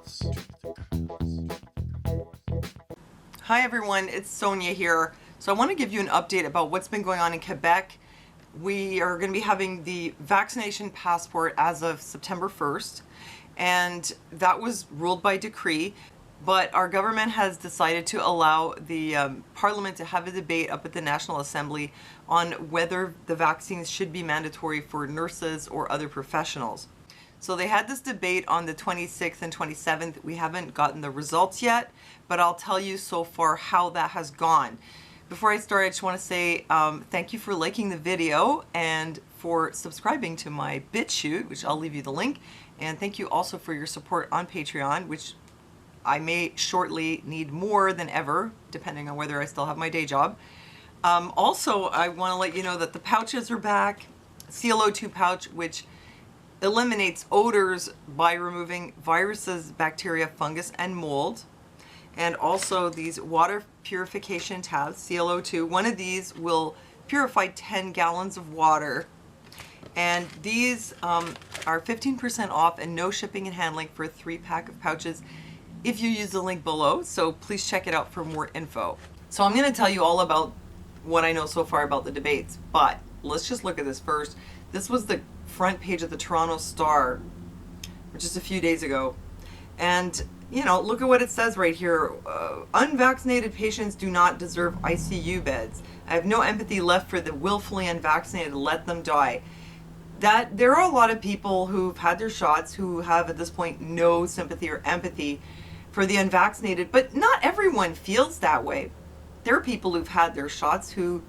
girls. Hi everyone, it's Sonia here. So I want to give you an update about what's been going on in Quebec. We are going to be having the vaccination passport as of September 1st, and that was ruled by decree. But our government has decided to allow the Parliament to have a debate up at the National Assembly on whether the vaccines should be mandatory for nurses or other professionals. So they had this debate on the 26th and 27th. We haven't gotten the results yet, but I'll tell you so far how that has gone. Before I start, I just want to say thank you for liking the video and for subscribing to my BitChute, which I'll leave you the link. And thank you also for your support on Patreon, which I may shortly need more than ever, depending on whether I still have my day job. Also, I want to let you know that the pouches are back. CLO2 pouch, which eliminates odors by removing viruses, bacteria, fungus, and mold. And also these water purification tabs, CLO2. One of these will purify 10 gallons of water. And these are 15% off and no shipping and handling for a 3-pack of pouches if you use the link below. So please check it out for more info. So I'm going to tell you all about what I know so far about the debates, but let's just look at this first. This was the front page of the Toronto Star just a few days ago. And, you know, look at what it says right here. Unvaccinated patients do not deserve ICU beds. I have no empathy left for the willfully unvaccinated. Let them die. That there are a lot of people who've had their shots who have at this point no sympathy or empathy for the unvaccinated, but not everyone feels that way. There are people who've had their shots who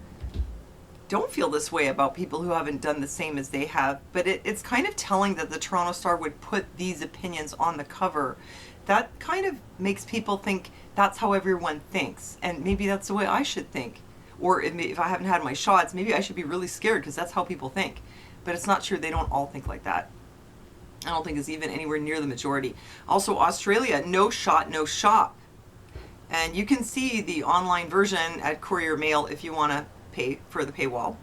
don't feel this way about people who haven't done the same as they have, but it's kind of telling that the Toronto Star would put these opinions on the cover. That kind of makes people think that's how everyone thinks, and maybe that's the way I should think. Or if I haven't had my shots, maybe I should be really scared because that's how people think. But it's not true. They don't all think like that. I don't think it's even anywhere near the majority. Also, Australia, no shot, no shop. And you can see the online version at Courier Mail if you want to pay for the paywall.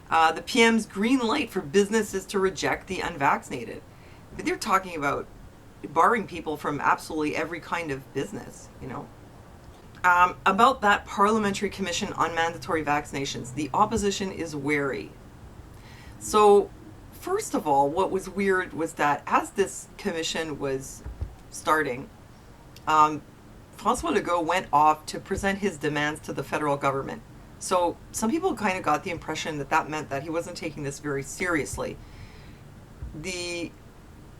The PM's green light for businesses to reject the unvaccinated. But they're talking about barring people from absolutely every kind of business, you know. About that Parliamentary Commission on mandatory vaccinations, the opposition is wary. So, first of all, what was weird was that as this commission was starting, François Legault went off to present his demands to the federal government. So some people kind of got the impression that that meant that he wasn't taking this very seriously. The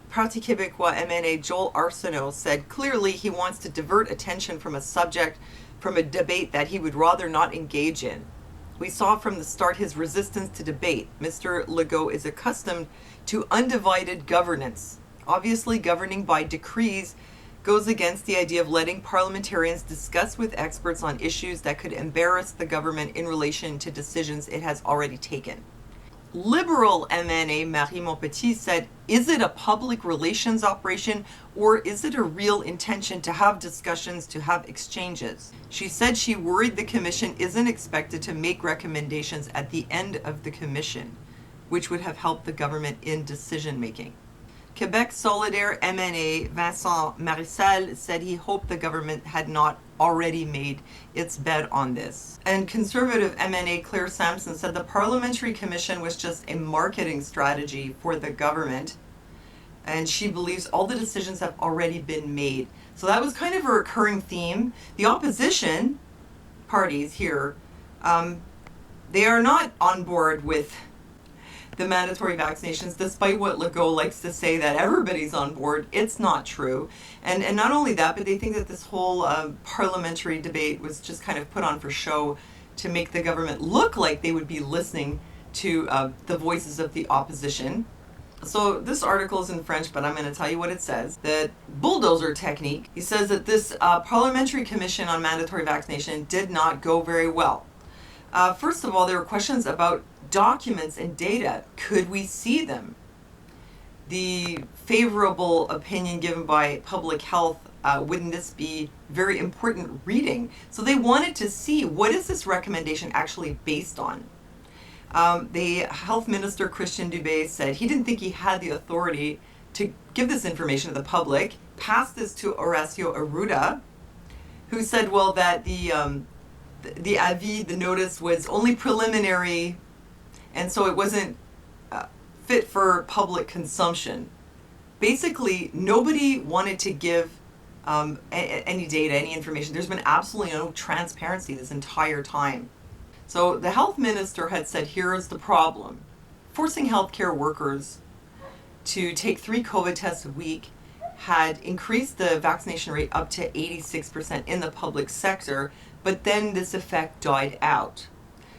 Parti Québécois MNA Joel Arsenault said clearly he wants to divert attention from a subject, from a debate that he would rather not engage in. We saw from the start his resistance to debate. Mr. Legault is accustomed to undivided governance. Obviously, governing by decrees goes against the idea of letting parliamentarians discuss with experts on issues that could embarrass the government in relation to decisions it has already taken. Liberal MNA Marie Montpetit said, is it a public relations operation or is it a real intention to have discussions, to have exchanges? She said she worried the commission isn't expected to make recommendations at the end of the commission, which would have helped the government in decision making. Quebec Solidaire MNA Vincent Marissal said he hoped the government had not already made its bet on this. And Conservative MNA Claire Sampson said the Parliamentary Commission was just a marketing strategy for the government, and she believes all the decisions have already been made. So that was kind of a recurring theme. The opposition parties here, they are not on board with the mandatory vaccinations, despite what Legault likes to say that everybody's on board. It's not true. And not only that, but they think that this whole parliamentary debate was just kind of put on for show to make the government look like they would be listening to the voices of the opposition. So this article is in French, but I'm going to tell you what it says. The Bulldozer technique, he says that this Parliamentary Commission on mandatory vaccination did not go very well. First of all, there were questions about documents and data. Could we see them? The favorable opinion given by public health, wouldn't this be very important reading? So they wanted to see, what is this recommendation actually based on? The health minister, Christian Dubé, said he didn't think he had the authority to give this information to the public. passed this to Horacio Arruda, who said, well, that the avis, the notice, was only preliminary, and so it wasn't fit for public consumption. Basically, nobody wanted to give any data, any information. There's been absolutely no transparency this entire time. So the health minister had said, here is the problem. Forcing healthcare workers to take 3 COVID tests a week had increased the vaccination rate up to 86% in the public sector, but then this effect died out.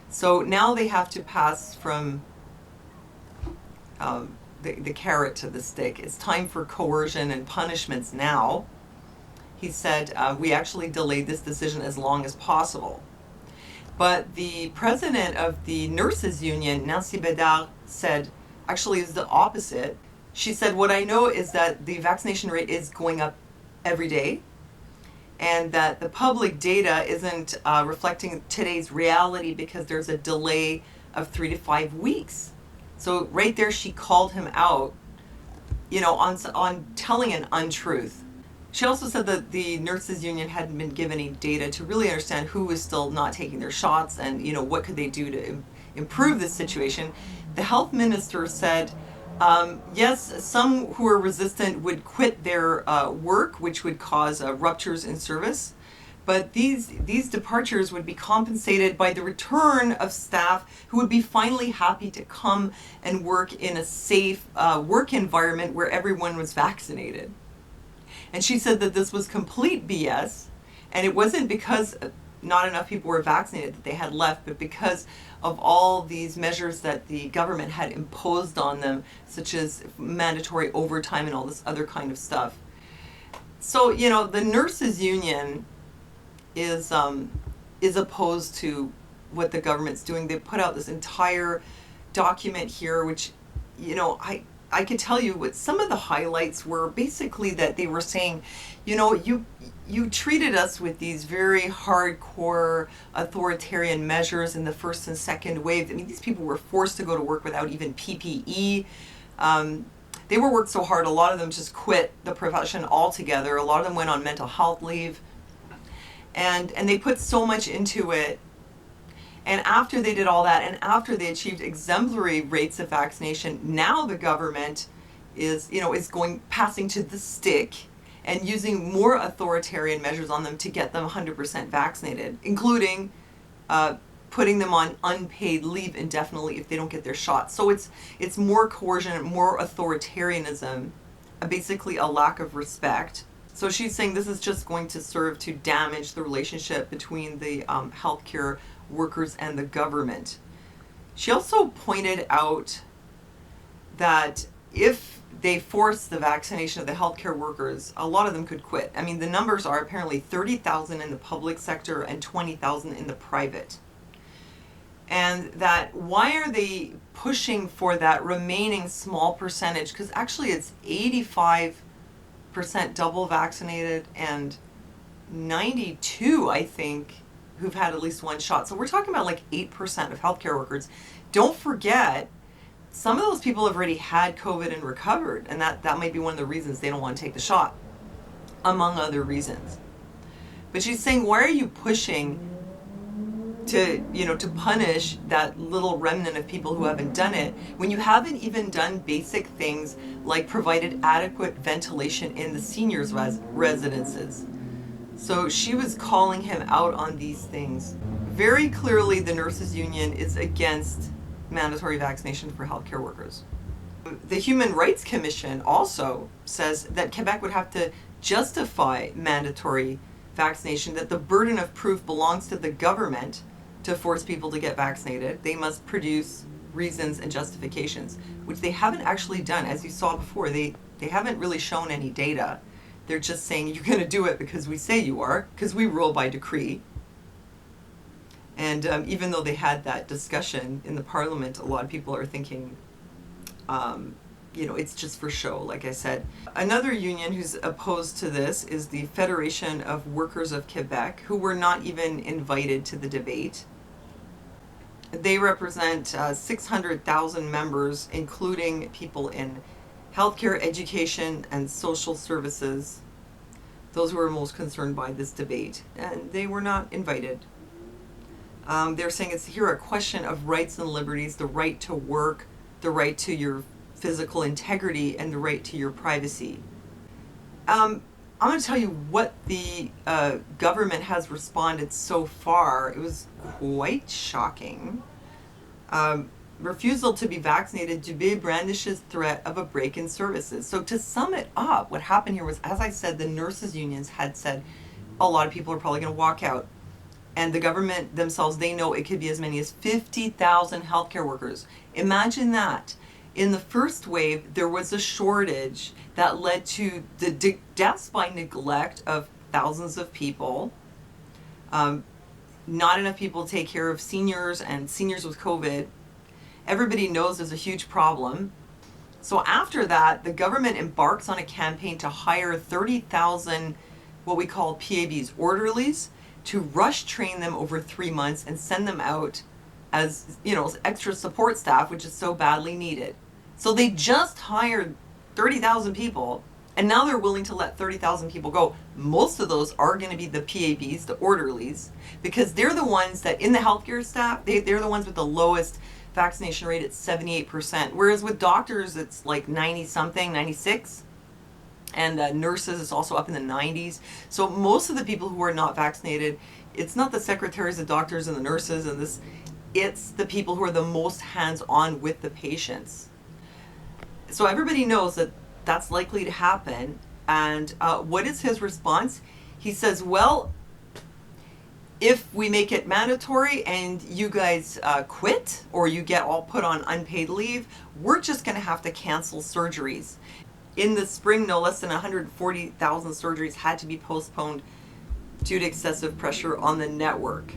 So now they have to pass from the carrot to the stick. It's time for coercion and punishments now. He said, we actually delayed this decision as long as possible. But the president of the nurses union, Nancy Bédard, said, actually it's the opposite. She said, what I know is that the vaccination rate is going up every day, and that the public data isn't reflecting today's reality because there's a delay of 3 to 5 weeks. So right there, she called him out, on telling an untruth. She also said that the nurses union hadn't been given any data to really understand who was still not taking their shots and, what could they do to improve this situation. The health minister said, yes, some who are resistant would quit their work, which would cause ruptures in service. But these departures would be compensated by the return of staff who would be finally happy to come and work in a safe work environment where everyone was vaccinated. And she said that this was complete BS, and it wasn't because not enough people were vaccinated that they had left, but because of all these measures that the government had imposed on them, such as mandatory overtime and all this other kind of stuff. So, the nurses union is opposed to what the government's doing. They put out this entire document here, which, I could tell you what some of the highlights were. Basically that they were saying, you treated us with these very hardcore authoritarian measures in the first and second wave. I mean, these people were forced to go to work without even PPE. They were worked so hard, a lot of them just quit the profession altogether. A lot of them went on mental health leave. And they put so much into it. And after they did all that, and after they achieved exemplary rates of vaccination, now the government is passing to the stick and using more authoritarian measures on them to get them 100% vaccinated, including putting them on unpaid leave indefinitely if they don't get their shot. So it's more coercion, more authoritarianism, basically a lack of respect. So she's saying this is just going to serve to damage the relationship between the healthcare workers and the government. She also pointed out that if they force the vaccination of the healthcare workers, a lot of them could quit. I mean, the numbers are apparently 30,000 in the public sector and 20,000 in the private. And that why are they pushing for that remaining small percentage? Because actually it's 85% double vaccinated and 92, I think, who've had at least one shot. So we're talking about like 8% of healthcare workers. Don't forget, some of those people have already had COVID and recovered, and that might be one of the reasons they don't want to take the shot, among other reasons. But she's saying, why are you pushing to punish that little remnant of people who haven't done it when you haven't even done basic things like provided adequate ventilation in the seniors' residences? So she was calling him out on these things. Very clearly, the nurses union is against mandatory vaccination for healthcare workers. The Human Rights Commission also says that Quebec would have to justify mandatory vaccination, that the burden of proof belongs to the government to force people to get vaccinated. They must produce reasons and justifications, which they haven't actually done. As you saw before, they haven't really shown any data. They're just saying, you're going to do it because we say you are, because we rule by decree. And even though they had that discussion in the Parliament, a lot of people are thinking, it's just for show, like I said. Another union who's opposed to this is the Federation of Workers of Quebec, who were not even invited to the debate. They represent 600,000 members, including people in healthcare, education, and social services. those who are most concerned by this debate, and they were not invited. They're saying it's here a question of rights and liberties, the right to work, the right to your physical integrity, and the right to your privacy. I'm going to tell you what the government has responded so far. It was quite shocking. Refusal to be vaccinated, Dubé brandishes threat of a break in services. So to sum it up, what happened here was, as I said, the nurses unions had said a lot of people are probably going to walk out. And the government themselves, they know it could be as many as 50,000 healthcare workers. Imagine that. In the first wave, there was a shortage that led to the deaths by neglect of thousands of people. Not enough people take care of seniors and seniors with COVID. Everybody knows there's a huge problem. So after that, the government embarks on a campaign to hire 30,000 what we call PABs, orderlies, to rush train them over 3 months and send them out as, as extra support staff, which is so badly needed. So they just hired 30,000 people, and now they're willing to let 30,000 people go. Most of those are going to be the PABs, the orderlies, because they're the ones that in the healthcare staff, they're the ones with the lowest vaccination rate at 78%, whereas with doctors it's like 90 something, 96, and nurses it's also up in the 90s. So most of the people who are not vaccinated, it's not the secretaries, the doctors, and the nurses, and it's the people who are the most hands-on with the patients. So everybody knows that that's likely to happen. And what is his response? He says, well, if we make it mandatory and you guys quit or you get all put on unpaid leave, we're just going to have to cancel surgeries. In the spring, no less than 140,000 surgeries had to be postponed due to excessive pressure on the network.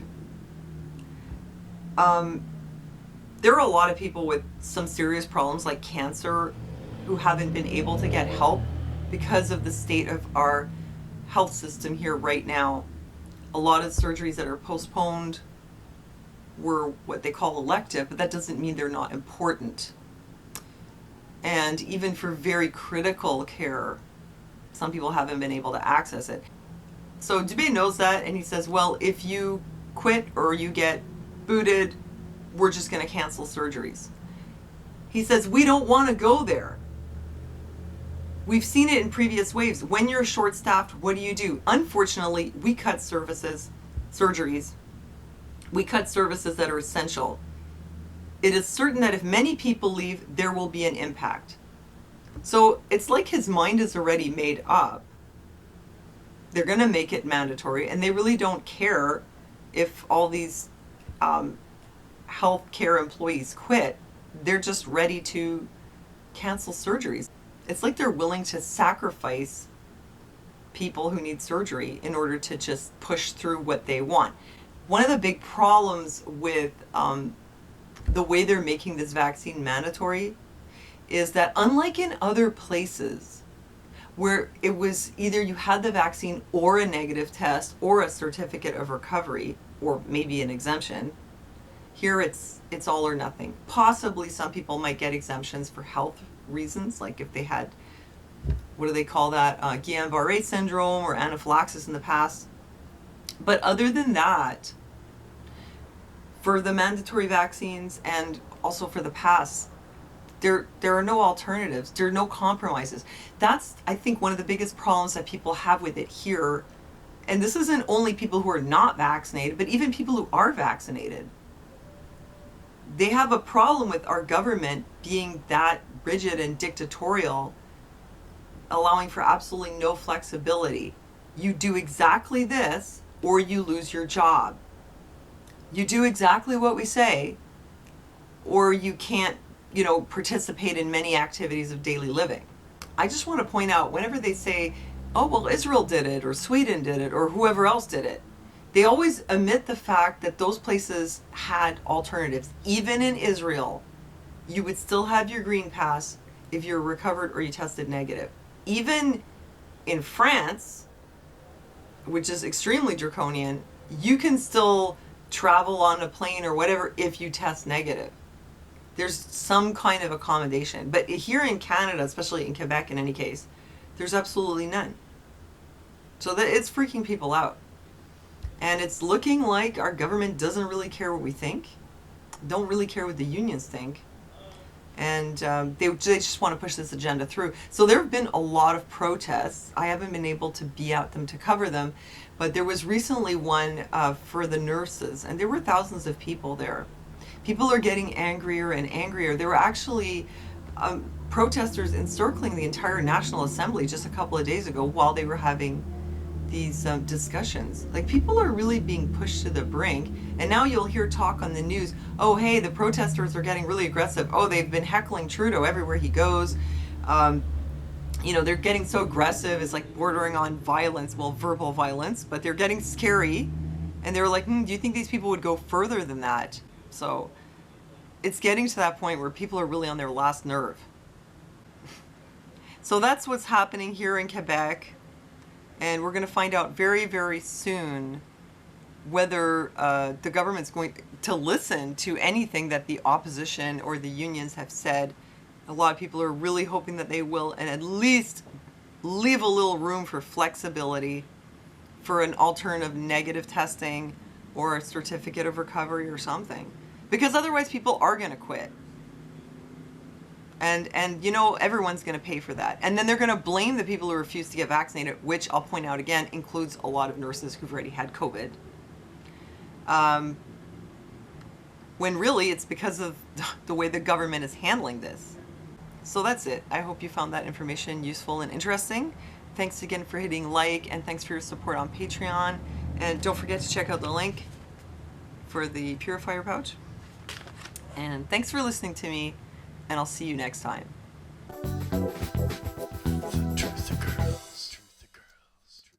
There are a lot of people with some serious problems like cancer who haven't been able to get help because of the state of our health system here right now. A lot of surgeries that are postponed were what they call elective, but that doesn't mean they're not important. And even for very critical care, some people haven't been able to access it. So Dubé knows that, and he says, well, if you quit or you get booted, we're just going to cancel surgeries. He says, we don't want to go there. We've seen it in previous waves. When you're short-staffed, what do? Unfortunately, we cut surgeries. We cut services that are essential. It is certain that if many people leave, there will be an impact. So it's like his mind is already made up. They're going to make it mandatory, and they really don't care if all these healthcare employees quit. They're just ready to cancel surgeries. It's like they're willing to sacrifice people who need surgery in order to just push through what they want. One of the big problems with the way they're making this vaccine mandatory is that unlike in other places where it was either you had the vaccine or a negative test or a certificate of recovery or maybe an exemption, here it's all or nothing. Possibly some people might get exemptions for health reasons, like if they had, what do they call that, Guillain-Barré syndrome or anaphylaxis in the past. But other than that, for the mandatory vaccines and also for the pass, there are no alternatives. There are no compromises. That's, I think, one of the biggest problems that people have with it here. And this isn't only people who are not vaccinated, but even people who are vaccinated. They have a problem with our government being that rigid and dictatorial, allowing for absolutely no flexibility. You do exactly this or you lose your job. You do exactly what we say or you can't, participate in many activities of daily living. I just want to point out, whenever they say, oh, well, Israel did it or Sweden did it or whoever else did it, they always omit the fact that those places had alternatives. Even in Israel, you would still have your green pass if you're recovered or you tested negative. Even in France, which is extremely draconian, you can still travel on a plane or whatever if you test negative. There's some kind of accommodation. But here in Canada, especially in Quebec in any case, there's absolutely none. So that it's freaking people out. And it's looking like our government doesn't really care what we think, don't really care what the unions think, and they just want to push this agenda through. So there have been a lot of protests. I haven't been able to be at them to cover them, but there was recently one for the nurses, and there were thousands of people there. People are getting angrier and angrier. There were actually protesters encircling the entire National Assembly just a couple of days ago while they were having these discussions. Like, people are really being pushed to the brink, and now you'll hear talk on the news, oh hey, the protesters are getting really aggressive, oh they've been heckling Trudeau everywhere he goes, you know, they're getting so aggressive, it's like bordering on violence, well, verbal violence, but they're getting scary, and they're like, do you think these people would go further than that? So it's getting to that point where people are really on their last nerve. So that's what's happening here in Quebec. And we're going to find out very, very soon whether the government's going to listen to anything that the opposition or the unions have said. A lot of people are really hoping that they will, and at least leave a little room for flexibility for an alternative negative testing or a certificate of recovery or something. Because otherwise people are going to quit. And you know, everyone's going to pay for that. And then they're going to blame the people who refuse to get vaccinated, which I'll point out again includes a lot of nurses who've already had COVID. When really it's because of the way the government is handling this. So that's it. I hope you found that information useful and interesting. Thanks again for hitting like, and thanks for your support on Patreon. And don't forget to check out the link for the purifier pouch. And thanks for listening to me, and I'll see you next time.